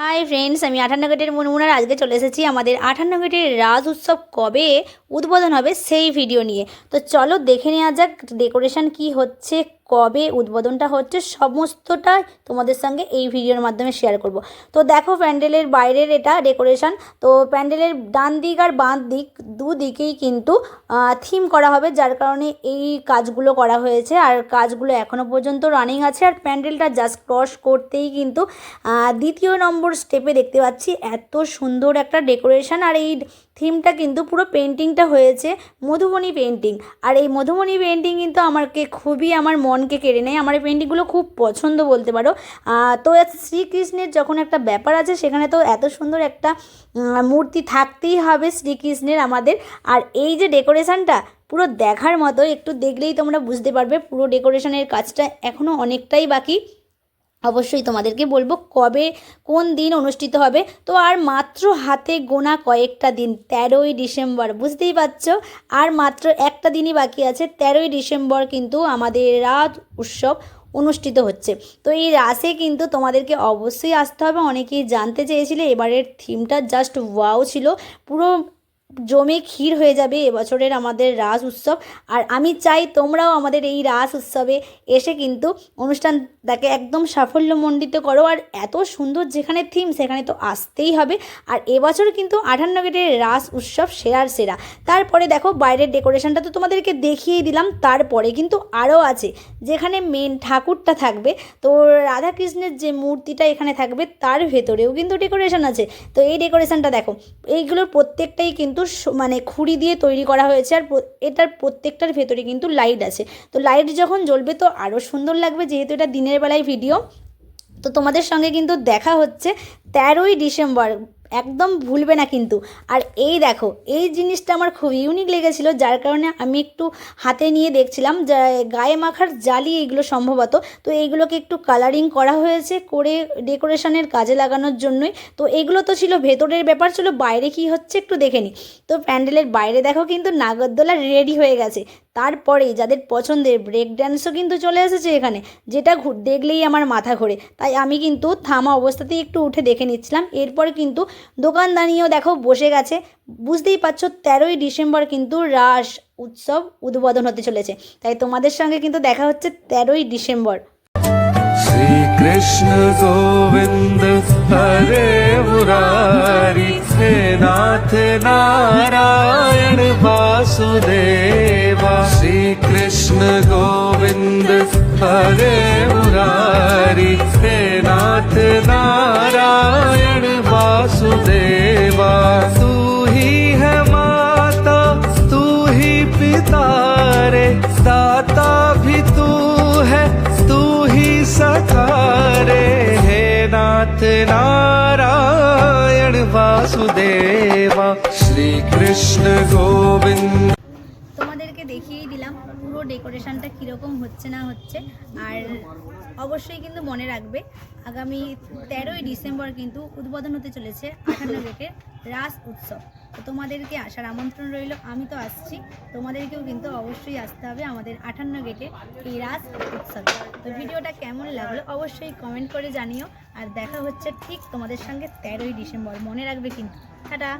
Hi friends, আমি 58 গেটের মুনমুন আর আজকে চলে এসেছি আমাদের 58 গেটের রাজ উৎসব কবে উদ্বোধন হবে সেই ভিডিও নিয়ে। তো চলো দেখে নেওয়া যাক ডেকোরেশন কি হচ্ছে, কবে উদ্বোধনটা হচ্ছে, সমস্তটা তোমাদের সঙ্গে এই ভিডিওর মাধ্যমে শেয়ার করব। তো দেখো প্যান্ডেলের বাইরের এটা ডেকোরেশন। তো প্যান্ডেলের ডান দিক আর বাঁ দিক দুদিকেই কিন্তু থিম করা হবে, যার কারণে এই কাজগুলো করা হয়েছে। আর কাজগুলো এখনও পর্যন্ত রানিং আছে। আর প্যান্ডেলটা জাস্ট ক্রস করতেই কিন্তু দ্বিতীয় নম্বর স্টেপে দেখতে পাচ্ছি এত সুন্দর একটা ডেকোরেশন। আর এই থিমটা কিন্তু পুরো পেন্টিংটা হয়েছে মধুবনী পেন্টিং। আর এই মধুবনী পেন্টিং কিন্তু খুবই আমার মনকে কেড়ে নেয়। আমার এই পেন্টিংগুলো খুব পছন্দ বলতে পারো। তো শ্রীকৃষ্ণের যখন একটা ব্যাপার আছে, সেখানে তো এত সুন্দর একটা মূর্তি থাকতেই হবে শ্রীকৃষ্ণের আমাদের। আর এই যে ডেকোরেশনটা পুরো দেখার মতো, একটু দেখলেই তোমরা বুঝতে পারবে পুরো ডেকোরেশনের কাজটা এখনও অনেকটাই বাকি। অবশ্যই তোমাদেরকে বলবো কবে কোন দিন অনুষ্ঠিত হবে। তো আর মাত্র হাতে গোনা কয়েকটা দিন, 13ই ডিসেম্বর, বুঝতেই পারছো আর মাত্র একটা দিনই বাকি আছে। 13ই ডিসেম্বর কিন্তু আমাদের রাজ উৎসব অনুষ্ঠিত হচ্ছে। তো এই রাসে কিন্তু তোমাদেরকে অবশ্যই আসতে হবে। অনেকেই জানতে চেয়েছিলে, এবারের থিমটা জাস্ট ওয়াও ছিল, পুরো জমে ক্ষীর হয়ে যাবে এবছরের আমাদের রাস উৎসব। আর আমি চাই তোমরাও আমাদের এই রাস উৎসবে এসে কিন্তু অনুষ্ঠানটাকে একদম সাফল্যমণ্ডিত করো। আর এত সুন্দর যেখানে থিম, সেখানে তো আসতেই হবে। আর এবছর কিন্তু 58 গেটের রাস উৎসব সেরার সেরা। তারপরে দেখো বাইরের ডেকোরেশনটা তো তোমাদেরকে দেখিয়েই দিলাম, তারপরে কিন্তু আরও আছে যেখানে মেন ঠাকুরটা থাকবে। তো রাধাকৃষ্ণের যে মূর্তিটা এখানে থাকবে, তার ভেতরেও কিন্তু ডেকোরেশন আছে। তো এই ডেকোরেশনটা দেখো, এইগুলোর প্রত্যেকটাই কিন্তু মানে খুঁড়ি দিয়ে তৈরি করা হয়েছে। আর এটার প্রত্যেকটার ভেতরে কিন্তু লাইট আছে। তো লাইট যখন জ্বলবে তো আরও সুন্দর লাগবে, যেহেতু এটা দিনের বেলায় ভিডিও। তো তোমাদের সঙ্গে কিন্তু দেখা হচ্ছে 13ই ডিসেম্বর, একদম ভুলবে না কিন্তু। আর এই দেখো, এই জিনিসটা আমার খুব ইউনিক লেগেছিলো, যার কারণে আমি একটু হাতে নিয়ে দেখছিলাম। গায়ে মাখার জালি এগুলো সম্ভবত। তো এইগুলোকে একটু কালারিং করা হয়েছে, করে ডেকোরেশনের কাজে লাগানোর জন্যই। তো এগুলো তো ছিল ভেতরের ব্যাপার, ছিল বাইরে কি হচ্ছে একটু দেখে নিই। তো প্যান্ডেলের বাইরে দেখো কিন্তু নাগরদোলা রেডি হয়ে গেছে। তারপরে যাদের পছন্দের ব্রেক ড্যান্সও কিন্তু চলে এসেছে এখানে, যেটা দেখলেই আমার মাথা ঘোরে। তাই আমি কিন্তু থামা অবস্থাতেই একটু উঠে দেখে নিচ্ছিলাম। এরপর কিন্তু দোকানদানিও দেখো বসে গেছে। বুঝতেই পারছো 13ই ডিসেম্বর কিন্তু রাস উৎসব উদ্বোধন হতে চলেছে। তাই তোমাদের সঙ্গে কিন্তু দেখা হচ্ছে 13ই ডিসেম্বর। श्री कृष्ण गोविंद हरे मुरारी, हे नाथ नारायण वासुदेवा। श्री कृष्ण गोविंद हरे मुरारी, हे नाथ नारायण वासुदेवा। तू ही है माता, तू ही पिता रे, दाता भी तू है, तू ही सकारे। हे नाथ नारायण वासुदेवा। श्री कृष्ण गोविंद। তোমাদেরকে দেখিয়েই দিলাম পুরো ডেকোরেশনটা কীরকম হচ্ছে না হচ্ছে। আর অবশ্যই কিন্তু মনে রাখবে আগামী 13ই ডিসেম্বর কিন্তু উদ্বোধন হতে চলেছে 58 গেটের রাস উৎসব। তো তোমাদেরকে আসার আমন্ত্রণ রইল। আমি তো আসছি, তোমাদেরকেও কিন্তু অবশ্যই আসতে হবে আমাদের 58 গেটের এই রাস উৎসব। তো ভিডিওটা কেমন লাগলো অবশ্যই কমেন্ট করে জানিও। আর দেখা হচ্ছে ঠিক তোমাদের সঙ্গে 13ই ডিসেম্বর, মনে রাখবে কিন্তু। টাটা।